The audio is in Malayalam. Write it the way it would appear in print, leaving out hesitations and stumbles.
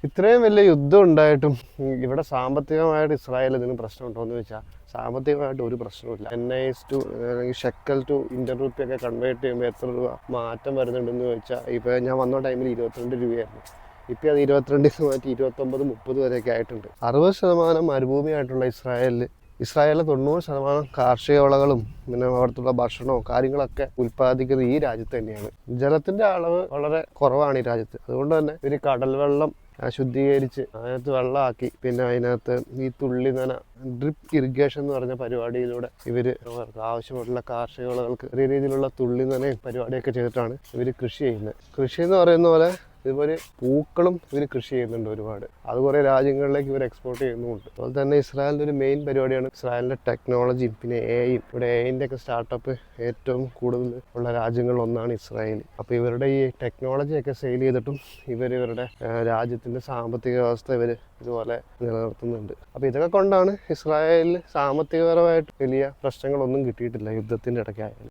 ഇത്രയും വലിയ യുദ്ധം ഉണ്ടായിട്ടും ഇവിടെ സാമ്പത്തികമായിട്ട് ഇസ്രായേൽ ഇതിന് പ്രശ്നമുണ്ടോ എന്ന് ചോദിച്ചാൽ സാമ്പത്തികമായിട്ട് ഒരു പ്രശ്നമില്ല. NIS ടു അല്ലെങ്കിൽ ഷെക്കൽ ടു ഇന്ത്യൻ റുപ്പി ഒക്കെ കൺവേർട്ട് ചെയ്യുമ്പോൾ എത്ര രൂപ മാറ്റം വരുന്നുണ്ടെന്ന് ചോദിച്ചാൽ ഇപ്പോൾ ഞാൻ വന്ന ടൈമിൽ 22 രൂപയായിരുന്നു. ഇപ്പം അത് 22 മാറ്റി 29, 30 വരെയൊക്കെ ആയിട്ടുണ്ട്. 60% മരുഭൂമിയായിട്ടുള്ള ഇസ്രായേലിലെ 90% കാർഷിക വിളകളും പിന്നെ അവിടുത്തെ ഭക്ഷണവും കാര്യങ്ങളൊക്കെ ഉൽപ്പാദിക്കുന്നത് ഈ രാജ്യത്ത് തന്നെയാണ്. ജലത്തിന്റെ അളവ് വളരെ കുറവാണ് ഈ രാജ്യത്ത്. അതുകൊണ്ട് തന്നെ ഒരു കടൽ വെള്ളം ശുദ്ധീകരിച്ച് അതിനകത്ത് വെള്ളമാക്കി പിന്നെ അതിനകത്ത് ഈ തുള്ളി നന ഡ്രിപ്പ് ഇറിഗേഷൻ എന്ന് പറഞ്ഞ പരിപാടിയിലൂടെ ഇവർ ആവശ്യമായിട്ടുള്ള കാർഷിക വിളകൾക്ക് ചെറിയ രീതിയിലുള്ള തുള്ളി നനയും പരിപാടിയൊക്കെ ചെയ്തിട്ടാണ് ഇവർ കൃഷി ചെയ്യുന്നത്. കൃഷി എന്ന് പറയുന്ന പോലെ ഇതുപോലെ പൂക്കളും ഇവർ കൃഷി ചെയ്യുന്നുണ്ട് ഒരുപാട്. അത് കുറേ രാജ്യങ്ങളിലേക്ക് ഇവർ എക്സ്പോർട്ട് ചെയ്യുന്നുമുണ്ട്. അതുപോലെ തന്നെ ഇസ്രായേലിൻ്റെ ഒരു മെയിൻ പരിപാടിയാണ് ഇസ്രായേലിൻ്റെ ടെക്നോളജിയും പിന്നെ AI. ഇവിടെ AI-ൻ്റെ ഒക്കെ സ്റ്റാർട്ടപ്പ് ഏറ്റവും കൂടുതൽ ഉള്ള രാജ്യങ്ങളിലൊന്നാണ് ഇസ്രായേൽ. അപ്പോൾ ഇവരുടെ ഈ ടെക്നോളജിയൊക്കെ സെയിൽ ചെയ്തിട്ടും ഇവരുടെ രാജ്യത്തിൻ്റെ സാമ്പത്തിക വ്യവസ്ഥ ഇവർ ഇതുപോലെ നിലനിർത്തുന്നുണ്ട്. അപ്പോൾ ഇതൊക്കെ കൊണ്ടാണ് ഇസ്രായേലിൽ സാമ്പത്തികപരമായിട്ട് വലിയ പ്രശ്നങ്ങളൊന്നും കിട്ടിയിട്ടില്ല യുദ്ധത്തിൻ്റെ ഇടയ്ക്കായാലും.